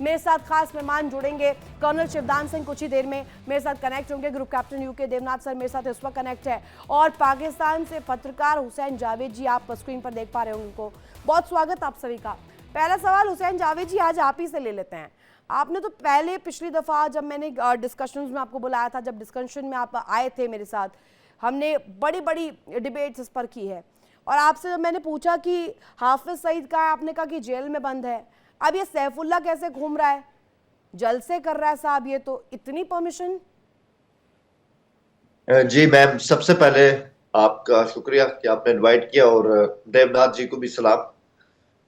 मेरे साथ खास मेहमान जुड़ेंगे, कर्नल शिवदान सिंह कुछ ही देर में मेरे साथ कनेक्ट होंगे, group captain UK Devnath sir मेरे साथ इस वक्त कनेक्ट है, और पाकिस्तान से पत्रकार हुसैन जावेद जी, आप स्क्रीन पर देख पा रहे होंगे उनको। बहुत स्वागत आप सभी का। पहला सवाल हुसैन जावेद जी आज आप ही से ले लेते हैं। आपने तो पहले पिछली दफा जब मैंने डिस्कशंस में आपको बुलाया था, जब डिस्कशन में आप आए थे मेरे साथ, हमने बड़ी बड़ी डिबेट्स इस पर की है, और आपसे जब मैंने पूछा कि हाफिज सईद का है, आपने कहा कि जेल में बंद है। अब ये सैफुल्ला कैसे घूम रहा है, जलसे कर रहा है साहब, ये तो इतनी परमिशन। जी मैम, सबसे पहले आपका शुक्रिया कि आपने इनवाइट किया, और देवनाथ जी को भी सलाम।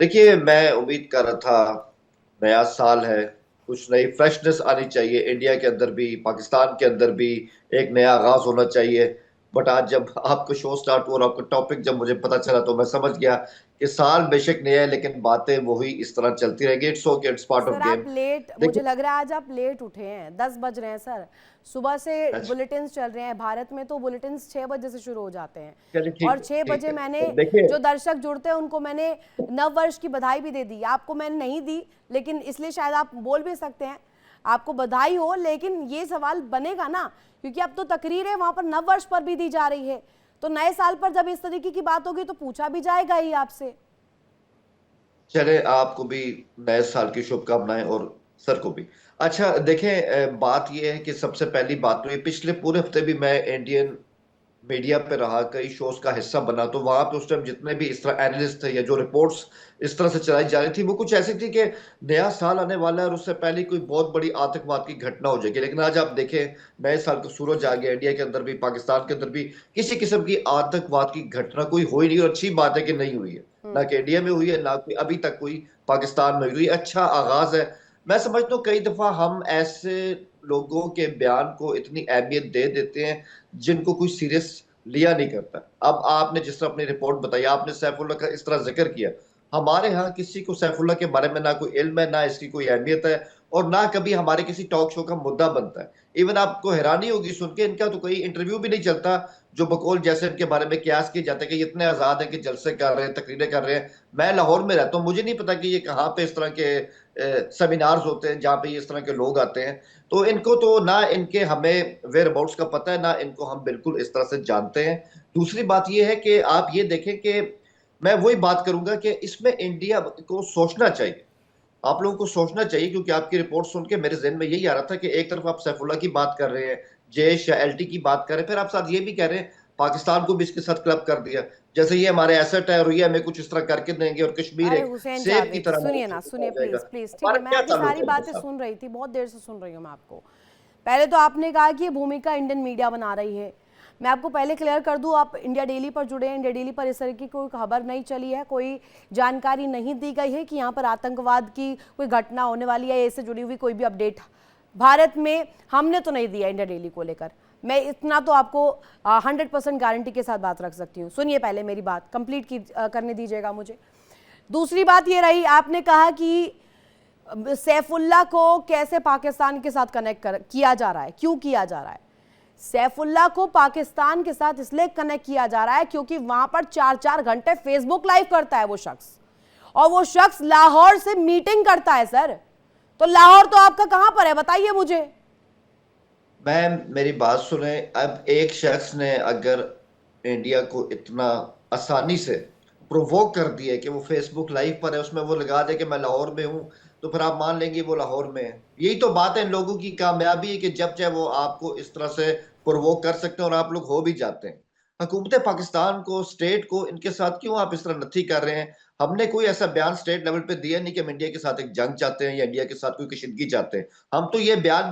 देखिए, मैं उम्मीद कर रहा था, नया साल है, कुछ नई फ्रेशनेस आनी चाहिए इंडिया के अंदर भी, पाकिस्तान के अंदर भी एक नया आगाज होना चाहिए। बट आज जब आपका शो स्टार्ट हुआ और आपका टॉपिक जब मुझे पता चला, तो मैं समझ गया कि साल बेशक नया है, लेकिन बातें वही इस तरह चलती रहेगी। It's okay, it's part of sir आप गेम। लेट, मुझे देखिए, लग रहा है आज आप लेट उठे हैं, 10 बज रहे हैं सर। सुबह से अच्छा, बुलेटिन्स चल रहे हैं भारत में, तो बुलेटिन्स 6 बजे से शुरू हो जाते हैं, चलिए और ठीक है, 6 ठीक बजे है। मैंने तो देखिए, जो दर्शक जुड़ते हैं उनको मैंने नव वर्ष की बधाई भी दे दी। आपको मैंने नहीं दी, लेकिन इसलिए शायद आप बोल भी सकते हैं, आपको बधाई हो, लेकिन ये सवाल बनेगा ना, क्योंकि अब तो तकरीरें वहां पर नव वर्ष पर भी दी जा रही है, तो नए साल पर जब इस तरीके की बात होगी तो पूछा भी जाएगा ही आपसे। चले, आपको भी नए साल की शुभकामनाएं, और सर को भी। अच्छा देखें, बात यह है कि सबसे पहली बात तो ये, पिछले पूरे हफ्ते भी मैं इंडियन मीडिया पे रहा, कई शोज का हिस्सा बना, तो वहां पे उस टाइम जितने भी इस तरह एनालिस्ट थे या जो रिपोर्ट्स इस तरह से चलाई जा रही थी, वो कुछ ऐसी थी कि नया साल आने वाला है और उससे पहले कोई बहुत बड़ी आतंकवाद की घटना हो जाएगी। लेकिन आज आप देखें, नए साल का सूरज आ गया, इंडिया के अंदर भी, पाकिस्तान के अंदर भी किसी किस्म की आतंकवाद की घटना कोई हो ही नहीं, और अच्छी बात है कि नहीं हुई है। ना कि इंडिया में हुई है, ना कोई अभी तक कोई पाकिस्तान में हुई। अच्छा आगाज है। मैं समझता हूँ कई दफा हम ऐसे लोगों के बयान को इतनी अहमियत दे देते हैं जिनको कोई सीरियस लिया नहीं करता। अब आपने जिस तरह अपनी रिपोर्ट बताई, आपने सैफुल्ला का इस तरह जिक्र किया, हमारे यहाँ किसी को सैफुल्ला के बारे में ना कोई इल्म है, ना इसकी कोई अहमियत है, और ना कभी हमारे किसी टॉक शो का मुद्दा बनता है। इवन आपको हैरानी होगी सुन के, इनका तो कोई इंटरव्यू भी नहीं चलता, जो बकौल जैसे इनके बारे में कयास किए जाते हैं कि इतने आजाद हैं कि जलसे कर रहे हैं, तकरीरें कर रहे हैं। मैं लाहौर में रहता हूँ, मुझे नहीं पता कि ये कहाँ पे इस तरह के सेमिनार्स होते हैं जहाँ पे इस तरह के लोग आते हैं। तो इनको तो ना इनके हमें वेयर अबाउट्स का पता है, ना इनको हम बिल्कुल इस तरह से जानते हैं। दूसरी बात यह है कि आप ये देखें कि मैं वही बात करूंगा कि इसमें इंडिया को सोचना चाहिए, आप लोगों को सोचना चाहिए, क्योंकि आपकी रिपोर्ट सुन के मेरे जहन में यही आ रहा था कि एक तरफ आप सैफुल्ला की बात कर रहे हैं, जैश या एलटी की बात कर रहे हैं, फिर आप साथ ये भी कह रहे हैं पाकिस्तान को भी इसके साथ क्लब कर दिया, जैसे ये हमारे एसेट है और ये हमें कुछ इस तरह करके देंगे, और कश्मीर अरे एक हुसैन सेब की जावेद तरह सुनिए ना, महसूस सुनिए हो जाएगा। प्लीज प्लीज, ठीक हमारा है, मैं क्या आपकी ताल्लुक सारी है इनके बातें साथ? सुन रही थी, बहुत देर से सुन रही हूँ मैं आपको। पहले तो आपने कहा कि ये भूमिका इंडियन मीडिया बना रही है। मैं आपको पहले क्लियर कर दूं, आप इंडिया डेली पर जुड़े हैं, इंडिया डेली पर इस तरह की कोई खबर नहीं चली है, कोई जानकारी नहीं दी गई है कि यहाँ पर आतंकवाद की कोई घटना होने वाली है, इससे जुड़ी हुई कोई भी अपडेट भारत में हमने तो नहीं दिया इंडिया डेली को लेकर। मैं इतना तो आपको 100% गारंटी के साथ बात रख सकती हूँ। सुनिए पहले मेरी बात कंप्लीट की करने दीजिएगा मुझे। दूसरी बात ये रही, आपने कहा कि सैफुल्ला को कैसे पाकिस्तान के साथ कनेक्ट किया जा रहा है, क्यों किया जा रहा है। सैफुल्ला को पाकिस्तान के साथ इसलिए कनेक्ट किया जा रहा है क्योंकि वहां पर 4-4 घंटे फेसबुक लाइव करता है वो शख्स, और वो शख्स लाहौर से मीटिंग करता है सर। तो लाहौर तो आपका कहां पर है, बताइए मुझे। मैम, मेरी बात सुने। अब एक शख्स ने अगर इंडिया को इतना आसानी से प्रोवोक कर दिया है कि वो फेसबुक लाइव पर है, उसमें वो लगा दे कि मैं लाहौर में हूं, तो फिर आप मान लेंगे वो लाहौर में है। यही तो बात है इन लोगों की कामयाबी है कि जब चाहे वो आपको इस तरह से प्रोवोक कर सकते हैं, और आप लोग हो भी जाते हैं। हुकूमत पाकिस्तान को, स्टेट को, इनके साथ क्यों आप इस तरह नत्थी कर रहे हैं? हमने कोई ऐसा बयान स्टेट लेवल पे दिया नहीं कि हम इंडिया के साथ एक जंग चाहते हैं या इंडिया के साथ कोई कशीदगी चाहते हैं। हम तो ये बयान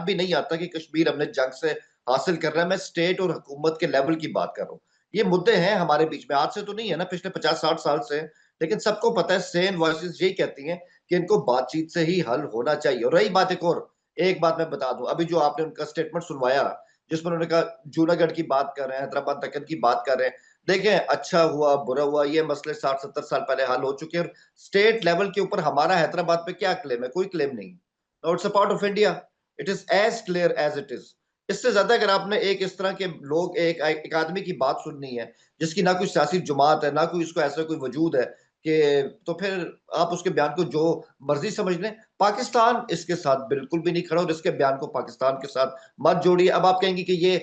भी नहीं आता कि कश्मीर हमने जंग से हासिल कर रहा है। मैं स्टेट और हुकूमत के लेवल की बात कर रहा हूँ। ये मुद्दे हैं हमारे बीच में, आज से तो नहीं है ना, पिछले 50-60 साल से। लेकिन सबको पता है, सेम वॉइसेस यही कहती हैं कि इनको बातचीत से ही हल होना चाहिए। और रही बात एक बात मैं बता दूं, अभी जो आपने उनका स्टेटमेंट सुनवाया, जिसमें उन्होंने कहा जूनागढ़ की बात कर रहे हैं, हैदराबाद दक्कन की बात कर रहे हैं। देखें, अच्छा हुआ बुरा हुआ, ये मसले 60-70 साल पहले हल हो चुके हैं। और स्टेट लेवल के ऊपर हमारा हैदराबाद पे क्या क्लेम है? कोई क्लेम नहीं। It's a part of India. It is as clear as it is. इससे ज्यादा अगर आपने एक इस तरह के लोग, एक आदमी की बात सुननी है जिसकी ना कोई सियासी जुमात है, ना कोई इसको ऐसा कोई वजूद है, कि तो फिर आप उसके बयान को जो मर्जी समझ लें। पाकिस्तान इसके साथ बिल्कुल भी नहीं खड़ा, और इसके बयान को पाकिस्तान के साथ मत जोड़िए। अब आप कहेंगे कि ये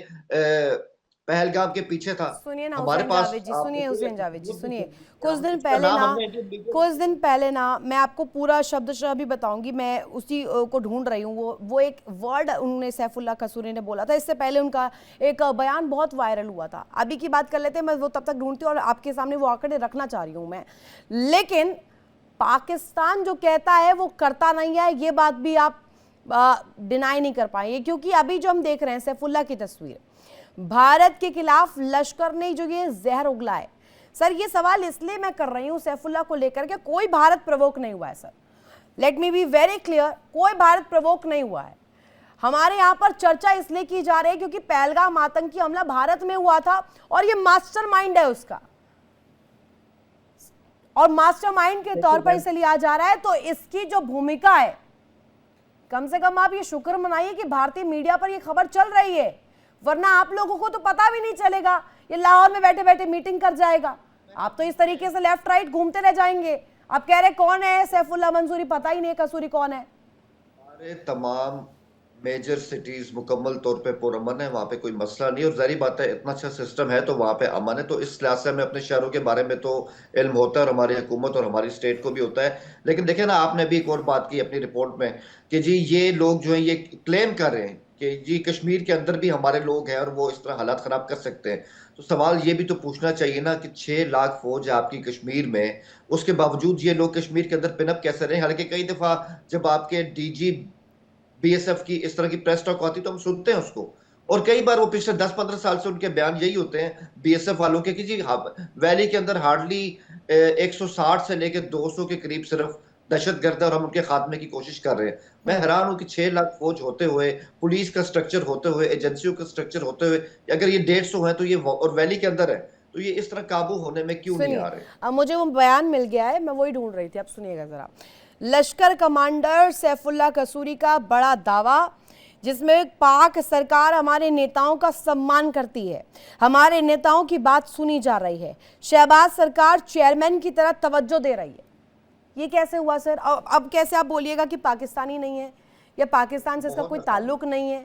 पहलगाम के पीछे था। सुनिए ना हमारे हुसैन पास जावेद जी, आपने सुनिए कोई हुसैन ऐसा जावेद जी, सबूत सुनिए। दिखाइए कि हम इसका नाम हमने इंडियन मीडिया में। कुछ दिन पहले ना मैं आपको पूरा शब्दशः भी बताऊंगी, मैं उसी को ढूंढ रही हूँ। वो एक वर्ड उन्होंने सैफुल्लाह कसूरी ने बोला था, इससे पहले उनका एक बयान बहुत वायरल हुआ था। अभी की बात कर लेते हैं, मैं वो तब तक ढूंढती हूँ और आपके सामने वो आंकड़े रखना चाह रही हूँ मैं। लेकिन पाकिस्तान जो कहता है वो करता नहीं है, ये बात भी आप डिनाई नहीं कर पाएंगे, क्योंकि अभी जो हम देख रहे हैं सैफुल्लाह की तस्वीर, भारत के खिलाफ लश्कर ने जो ये जहर उगला है। सर ये सवाल इसलिए मैं कर रही हूं सैफुल्लाह को लेकर के, कोई भारत प्रवोक नहीं हुआ है sir, let me be very clear, कोई भारत प्रवोक नहीं हुआ है। हमारे यहां पर चर्चा इसलिए की जा रही है क्योंकि पहलगाम आतंकी हमला भारत में हुआ था और ये मास्टरमाइंड है उसका, और मास्टरमाइंड के तौर पर इसे लिया जा रहा है। तो इसकी जो भूमिका है, कम से कम आप ये शुक्र मनाइए कि भारतीय मीडिया पर ये खबर चल रही है, वरना आप लोगों को तो पता भी नहीं चलेगा। ये लाहौर में बैठे बैठे मीटिंग कर जाएगा, आप तो इस तरीके से लेफ्ट राइट घूमते रह जाएंगे। आप कह रहे कौन है सैफुल्लाह मंसूरी, पता ही नहीं है कसूरी कौन है। हमारे तमाम मेजर सिटीज मुकम्मल तौर पे पुरअमन है, वहां पे कोई मसला नहीं। और जारी बात है, इतना अच्छा सिस्टम है तो वहां पे अमन है। तो इस लिहाज से हमें अपने शहरों के बारे में तो इल्म होता है, और हमारी हुकूमत और हमारी स्टेट को भी होता है। लेकिन देखे ना, आपने भी एक और बात की अपनी रिपोर्ट में कि जी ये लोग जो है ये क्लेम कर रहे हैं कि जी कश्मीर के अंदर भी हमारे लोग हैं और वो इस तरह हालात खराब कर सकते हैं। तो सवाल ये भी तो पूछना चाहिए ना कि 6 लाख फौज है आपकी कश्मीर में, उसके बावजूद ये लोग कश्मीर के अंदर पिनअप कैसे रहे। हालांकि कई दफा जब आपके डीजी बीएसएफ की इस तरह की प्रेस टॉक आती तो हम सुनते हैं उसको, और कई बार वो पिछले 10-15 साल से उनके बयान यही होते हैं बीएसएफ वालों के कि जी वैली के अंदर हार्डली 160 से लेकर 200 के करीब सिर्फ दहशतगर्द है और हम उनके खात्मे की कोशिश कर रहे हैं। मैं हैरान हूं कि 6 लाख फौज होते हुए, पुलिस का स्ट्रक्चर होते हुए, एजेंसियों का स्ट्रक्चर होते हुए, अगर ये 150 है तो ये और वैली के अंदर है, तो ये इस तरह काबू होने में क्यों नहीं आ सुनिए, रहे। अब मुझे वो बयान मिल गया है, मैं वही ढूंढ रही थी, अब सुनिएगा जरा। लश्कर कमांडर सैफुल्लाह कसूरी का बड़ा दावा, जिसमें पाक सरकार हमारे नेताओं का सम्मान करती है, हमारे नेताओं की बात सुनी जा रही है, शहबाज सरकार चेयरमैन की तरह तवज्जो दे रही है। ये कैसे हुआ सर? अब कैसे आप बोलिएगा कि पाकिस्तानी नहीं है या पाकिस्तान से इसका कोई ताल्लुक नहीं है?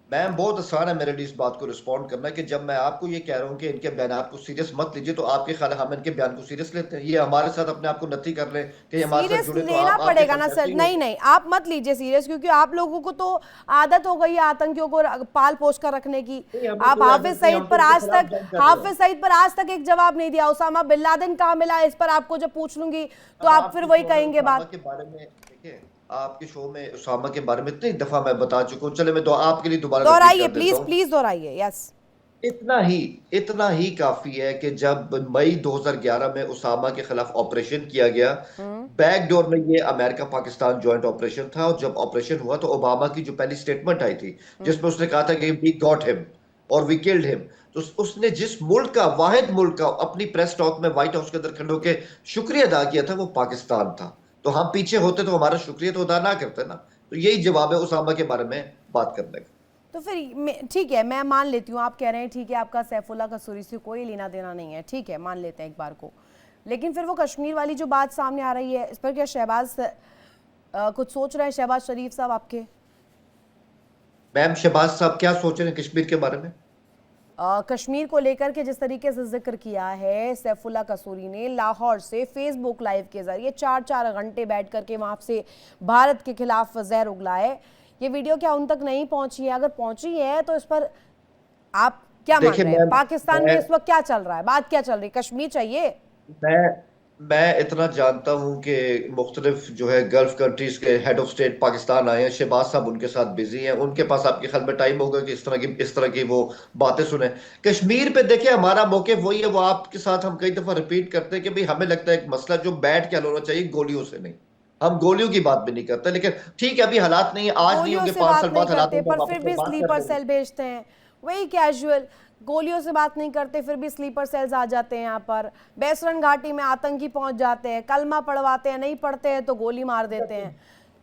मैम बहुत आसान है मेरे लिए इस बात को रिस्पॉन्ड करना कि जब मैं आपको ये कह रहा हूँ कि इनके बयान को सीरियस मत लीजिए, तो आपके ख्याल हम इनके बयान को सीरियस लेते हैं? ये हमारे साथ अपने आप को नथी कर रहे हैं कि ये हमारे साथ सीरियस जुड़े, तो लेना आप आपके पड़ेगा साथ ना ऐसे सर। ही नहीं होगा। नहीं, आप मत लीजिए सीरियस, क्योंकि आप लोगों को तो आदत हो गई है आतंकियों को पाल पोस कर रखने की। नहीं, हमें आप कोई हाफिज आदत नहीं, हम सईद तो पर उनके आज खिलाफ तक जंग कर रहे हैं। हाफिज सईद पर आज तक एक जवाब नहीं दिया। उसामा बिन लादेन कहाँ मिला, इस पर आपको जब पूछ लूंगी तो अब आप फिर आपके वही शो में कहेंगे उसामा बात। के बारे में देखिए, आपके शो में उसामा के बारे में इतनी दफा मैं बता चुका हूँ, चले मैं तो आपके लिए दोबारा रिपीट दोहराइए कर देता प्लीज, हूँ। प्लीज दोहराइए। यस। इतना ही काफी है कि जब मई 2011 में उसामा के खिलाफ ऑपरेशन किया गया, बैकडोर में ये अमेरिका पाकिस्तान जॉइंट ऑपरेशन था, और जब ऑपरेशन हुआ तो ओबामा की जो पहली स्टेटमेंट आई थी जिसमें उसने कहा था कि वी गॉट हिम और वी किल्ड हिम, तो उसने जिस मुल्क का, वाहिद मुल्क का अपनी प्रेस टॉक में व्हाइट हाउस के अंदर खड़े होकर शुक्रिया अदा किया था, वो पाकिस्तान था। तो हम पीछे होते तो हमारा शुक्रिया तो अदा ना करते ना। तो यही जवाब है उसामा के बारे में बात करने का। तो फिर ठीक है, मैं मान लेती हूँ, आप कह रहे हैं ठीक है आपका सैफुल्लाह कसूरी से कोई लेना देना नहीं है, ठीक है मान लेते हैं एक बार को। लेकिन फिर वो कश्मीर वाली जो बात सामने आ रही है, इस पर क्या शहबाज कुछ सोच रहे हैं? शहबाज शरीफ साहब आपके? मैम शहबाज साहब क्या सोच रहे हैं कश्मीर के बारे में? कश्मीर को लेकर के जिस तरीके से जिक्र किया है सैफुल्लाह कसूरी ने, लाहौर से फेसबुक लाइव के जरिए 4-4 घंटे बैठ करके वहां से भारत के खिलाफ जहर उगला है, ये वीडियो क्या उन तक नहीं पहुंची है? अगर पहुंची है तो इस पर आप क्या मान रहे हैं? पाकिस्तान में इस वक्त क्या चल रहा है, बात क्या चल रही है? कश्मीर चाहिए? मैं मैं इतना जानता हूं कि मुख्तलिफ जो है गल्फ कंट्रीज के हेड ऑफ स्टेट पाकिस्तान आए हैं, शहबाज साहब उनके साथ बिजी हैं, उनके पास आपके ख्याल में टाइम होगा कि इस तरह की वो बातें सुने? कश्मीर पे देखिए हमारा मौके वही है, वो आपके साथ हम कई दफा रिपीट करते हैं कि भाई हमें लगता है एक मसला जो बैठ के हल होना चाहिए गोलियों से नहीं। हम गोलियों की बात भी नहीं करते, लेकिन ठीक है अभी हालात नहीं है, आज नहीं गोलियों होंगे, से 5 बात साल नहीं बाद हालात करते होंगे, पर हम फिर आपस भी में बात कर स्लीपर लेंगे। सेल भेजते हैं, वही कैजुअल। गोलियों से बात नहीं करते फिर भी स्लीपर सेल्स आ जाते हैं यहाँ पर। बैसरन घाटी में आतंकी पहुंच जाते हैं, कलमा पढ़वाते हैं, नहीं पढ़ते हैं तो गोली मार देते हैं।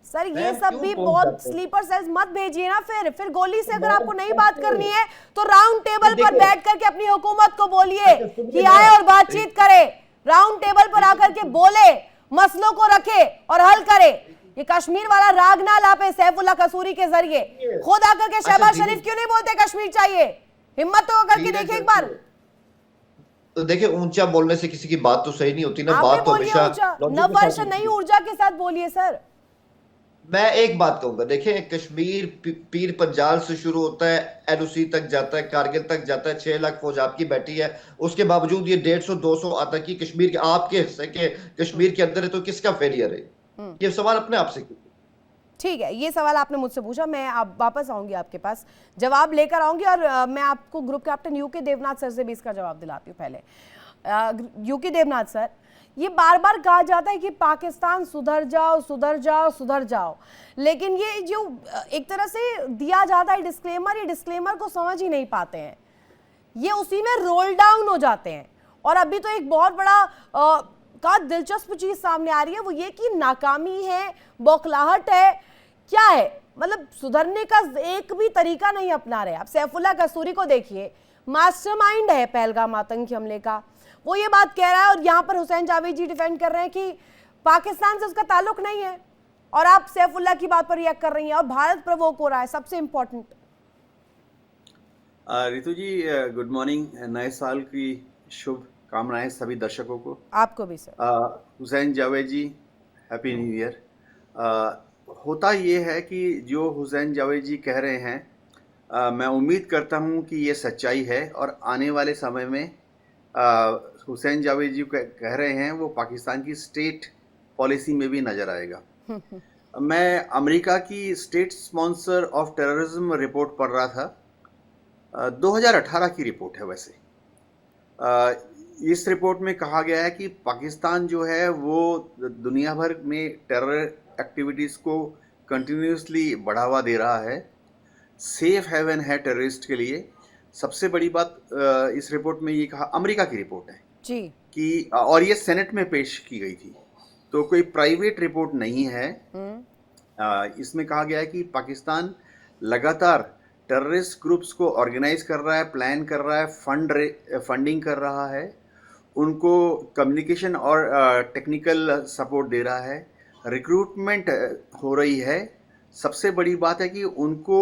सर ये मैम सब क्यों भी पहुंच बहुत, जाते हैं? स्लीपर सेल्स मत भेजिए ना। फिर गोली से अगर मैम आपको नहीं बात कैसे? करनी है तो राउंड टेबल पर देखिए, बैठ करके अपनी हुकूमत को बोलिए अच्छा सुनिए कि ना, आए और बातचीत करे। राउंड टेबल पर आकर के बोले, मसलों को रखे और हल करे। ये कश्मीर वाला राग ना लापे सैफुल्लाह कसूरी के जरिए। खुद आकर के शहबाज शरीफ क्यों नहीं बोलते कश्मीर चाहिए? हिम्मत तो करके देखिए एक बार। तो देखिए, ऊंचा बोलने से किसी की बात तो सही नहीं होती ना। आपने बात तो बोलिए हमेशा ऊंचा, लॉजिक के नवर्ष साथ होती नई है। ऊर्जा के साथ बोलिए सर। मैं एक बात कहूंगा, देखिए कश्मीर पीर पंजाल से शुरू होता है, एलओसी तक जाता है, कारगिल तक जाता है, 6 लाख फौज आपकी बैठी है। उसके बावजूद ये 150-200 आतंकी कश्मीर के आपके हिस्से के कश्मीर के अंदर है, तो किसका फेलियर है? ये सवाल अपने आप से कीजिए। ठीक है, ये सवाल आपने मुझसे पूछा, मैं अब वापस आऊंगी आपके पास, जवाब लेकर आऊंगी। और मैं आपको group captain UK Devnath sir से भी इसका जवाब दिलाती हूँ। पहले यूके देवनाथ सर, ये बार बार कहा जाता है कि पाकिस्तान सुधर जाओ सुधर जाओ सुधर जाओ, लेकिन ये जो एक तरह से दिया जाता है डिस्क्लेमर, ये डिस्क्लेमर को समझ ही नहीं पाते हैं, ये उसी में रोल डाउन हो जाते हैं। और अभी तो एक बहुत बड़ा का दिलचस्प चीज सामने आ रही है, वो ये कि नाकामी है, बौखलाहट है, क्या है, मतलब सुधरने का एक भी तरीका नहीं अपना रहे। आप सैफुल्लाह कसूरी को देखिए, मास्टरमाइंड है पहलगाम आतंकी हमले का, वो ये बात कह रहा है। और यहाँ पर हुसैन जावेद जी डिफेंड कर रहे हैं कि पाकिस्तान से उसका ताल्लुक नहीं है, और आप सैफुल्लाह की बात पर रिएक्ट कर रही हैं, और भारत प्रवोक हो रहा है। सबसे इंपॉर्टेंट रितु जी, गुड मॉर्निंग। नए साल की शुभ कामनाएं सभी दर्शकों को। आपको भी सर। हुसैन जावेद जी, हैप्पी न्यू ईयर। होता ये है कि जो हुसैन जावेद जी कह रहे हैं, मैं उम्मीद करता हूं कि ये सच्चाई है, और आने वाले समय में हुसैन जावेद जी कह रहे हैं वो पाकिस्तान की स्टेट पॉलिसी में भी नज़र आएगा। मैं अमेरिका की state sponsor of terrorism report पढ़ रहा था, 2018 की रिपोर्ट है वैसे। इस रिपोर्ट में कहा गया है कि पाकिस्तान जो है वो दुनिया भर में टेरर एक्टिविटीज़ को कंटिन्यूसली बढ़ावा दे रहा है, सेफ हेवन है टेररिस्ट के लिए। सबसे बड़ी बात इस रिपोर्ट में ये कहा, अमेरिका की रिपोर्ट है जी, कि, और ये सेनेट में पेश की गई थी, तो कोई प्राइवेट रिपोर्ट नहीं है। इसमें कहा गया है कि पाकिस्तान लगातार टेररिस्ट ग्रुप्स को ऑर्गेनाइज कर रहा है, प्लान कर रहा है, फंडिंग कर रहा है, उनको कम्युनिकेशन और टेक्निकल सपोर्ट दे रहा है, रिक्रूटमेंट हो रही है। सबसे बड़ी बात है कि उनको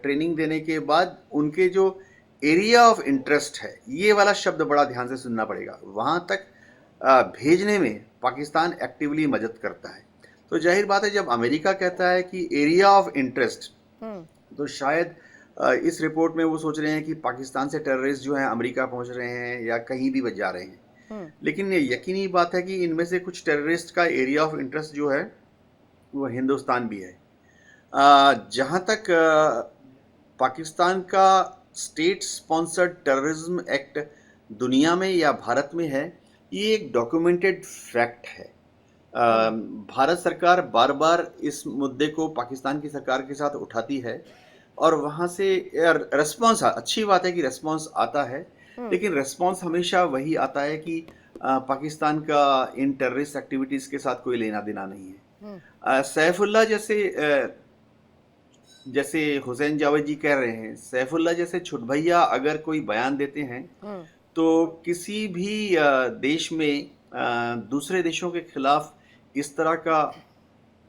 ट्रेनिंग देने के बाद उनके जो एरिया ऑफ इंटरेस्ट है, ये वाला शब्द बड़ा ध्यान से सुनना पड़ेगा, वहाँ तक भेजने में पाकिस्तान एक्टिवली मदद करता है। तो जाहिर बात है, जब अमेरिका कहता है कि एरिया ऑफ इंटरेस्ट, तो शायद इस रिपोर्ट में वो सोच रहे हैं कि पाकिस्तान से टेररिस्ट जो हैं अमेरिका पहुंच रहे हैं या कहीं भी जा रहे हैं। लेकिन यकीनी बात है कि इनमें से कुछ टेररिस्ट का एरिया ऑफ इंटरेस्ट जो है वो हिंदुस्तान भी है। जहाँ तक पाकिस्तान का स्टेट स्पॉन्सर्ड टेररिज्म एक्ट दुनिया में या भारत में है, ये एक डॉक्यूमेंटेड फैक्ट है। भारत सरकार बार बार इस मुद्दे को पाकिस्तान की सरकार के साथ उठाती है, और वहाँ से रेस्पॉन्स, अच्छी बात है कि रेस्पॉन्स आता है, लेकिन रेस्पॉन्स हमेशा वही आता है कि पाकिस्तान का इन टेररिस्ट एक्टिविटीज़ के साथ कोई लेना देना नहीं है। सैफुल्लाह जैसे हुसैन जावेद जी कह रहे हैं, सैफुल्लाह जैसे छुटभैया अगर कोई बयान देते हैं, तो किसी भी देश में दूसरे देशों के खिलाफ इस तरह का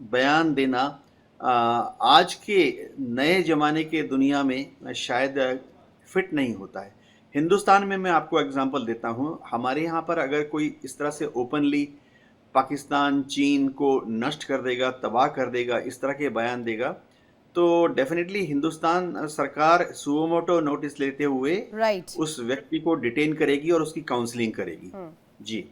बयान देना आज के नए ज़माने के दुनिया में शायद फिट नहीं होता है। हिंदुस्तान में मैं आपको एग्जांपल देता हूँ, हमारे यहाँ पर अगर कोई इस तरह से ओपनली पाकिस्तान चीन को नष्ट कर देगा, तबाह कर देगा, इस तरह के बयान देगा, तो डेफिनेटली हिंदुस्तान सरकार सुओ मोटो नोटिस लेते हुए उस व्यक्ति को डिटेन करेगी और उसकी काउंसलिंग करेगी। जी,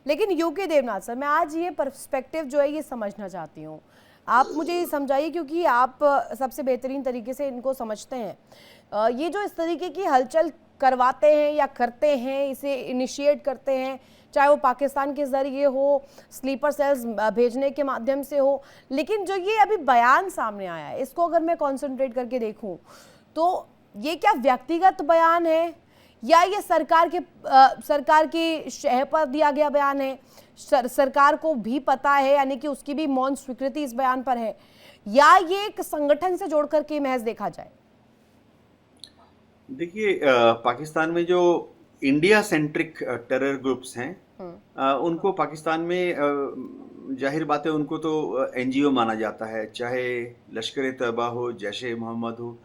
लेकिन यूके देवनाथ सर, मैं आज ये पर्सपेक्टिव जो है ये समझना चाहती हूँ, आप मुझे ये समझाइए, क्योंकि आप सबसे बेहतरीन तरीके से इनको समझते हैं। ये जो इस तरीके की हलचल करवाते हैं या करते हैं, इसे इनिशिएट करते हैं, चाहे वो पाकिस्तान के ज़रिए हो, स्लीपर सेल्स भेजने के माध्यम से हो, लेकिन जो ये अभी बयान सामने आया है, इसको अगर मैं कॉन्सेंट्रेट करके देखूं तो ये क्या व्यक्तिगत बयान है, या ये सरकार की शह पर दिया गया बयान है? सरकार को भी पता है, यानी कि उसकी भी मौन स्वीकृति इस बयान पर है, या ये एक संगठन से जोड़ करके महज देखा जाए? देखिए, पाकिस्तान में जो इंडिया सेंट्रिक टेरर ग्रुप्स हैं उनको पाकिस्तान में जाहिर बात है उनको तो एनजीओ माना जाता है, चाहे लश्कर तैयबा हो, जैश ए मोहम्मद हो।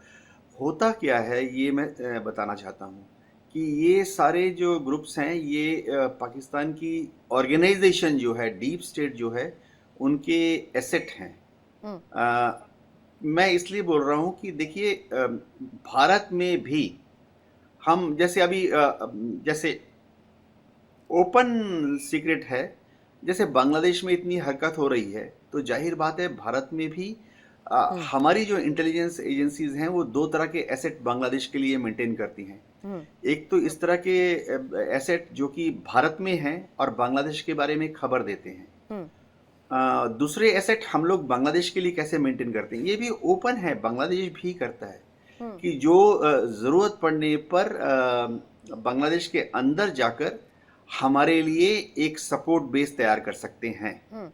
होता क्या है ये मैं बताना चाहता हूँ कि ये सारे जो ग्रुप्स हैं ये पाकिस्तान की ऑर्गेनाइजेशन जो है, डीप स्टेट जो है, उनके एसेट हैं। मैं इसलिए बोल रहा हूँ कि देखिए भारत में भी हम जैसे अभी जैसे ओपन सीक्रेट है, जैसे बांग्लादेश में इतनी हरकत हो रही है तो जाहिर बात है भारत में भी हमारी जो इंटेलिजेंस एजेंसीज हैं वो दो तरह के एसेट बांग्लादेश के लिए मेंटेन करती हैं। एक तो इस तरह के एसेट जो कि भारत में हैं और बांग्लादेश के बारे में खबर देते हैं। दूसरे एसेट हम लोग बांग्लादेश के लिए कैसे मेंटेन करते हैं, ये भी ओपन है, बांग्लादेश भी करता है कि जो ज़रूरत पड़ने पर बांग्लादेश के अंदर जाकर हमारे लिए एक सपोर्ट बेस तैयार कर सकते हैं।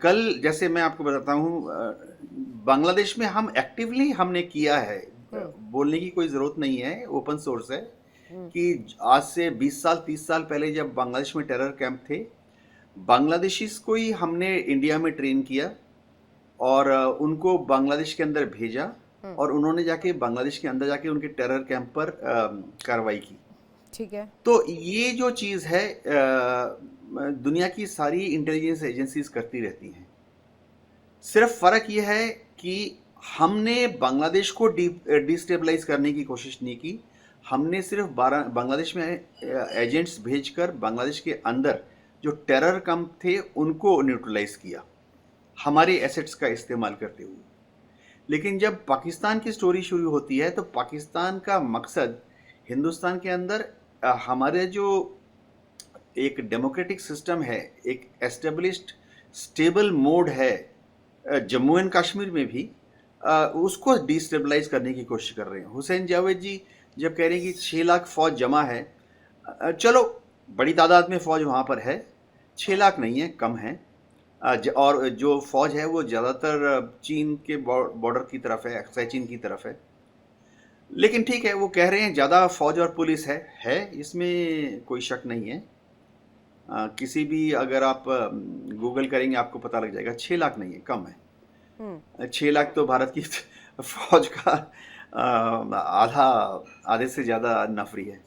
कल जैसे मैं आपको बताता हूँ, बांग्लादेश में हम एक्टिवली हमने किया है, बोलने की कोई ज़रूरत नहीं है, ओपन सोर्स है कि आज से 20 साल 30 साल पहले जब बांग्लादेश में टेरर कैंप थे, बांग्लादेशीज को ही हमने इंडिया में ट्रेन किया और उनको बांग्लादेश के अंदर भेजा और उन्होंने जाके बांग्लादेश के अंदर जाके उनके टेरर कैंप पर कार्रवाई की। ठीक है। तो ये जो चीज़ है दुनिया की सारी इंटेलिजेंस एजेंसीज करती रहती हैं। सिर्फ फ़र्क ये है कि हमने बांग्लादेश को डिस्टेबलाइज करने की कोशिश नहीं की, हमने सिर्फ बांग्लादेश में एजेंट्स भेजकर बांग्लादेश के अंदर जो टेरर कैंप थे उनको न्यूट्रलाइज किया हमारे एसेट्स का इस्तेमाल करते हुए। लेकिन जब पाकिस्तान की स्टोरी शुरू होती है तो पाकिस्तान का मकसद हिंदुस्तान के अंदर हमारे जो एक डेमोक्रेटिक सिस्टम है, एक एस्टेब्लिश्ड स्टेबल मोड है जम्मू एंड कश्मीर में भी, उसको डिस्टेबलाइज करने की कोशिश कर रहे हैं। हुसैन जावेद जी जब कह रहे हैं कि 6 लाख फौज जमा है, चलो बड़ी तादाद में फौज वहाँ पर है, 6 लाख नहीं है, कम है। और जो फौज है वो ज़्यादातर चीन के बॉर्डर की तरफ है, अक्सर चीन की तरफ है। लेकिन ठीक है, वो कह रहे हैं ज़्यादा फौज और पुलिस है, इसमें कोई शक नहीं है। किसी भी अगर आप गूगल करेंगे आपको पता लग जाएगा, 6 लाख नहीं है, कम है। 6 लाख तो भारत की फौज का आधे से ज़्यादा नफरी है।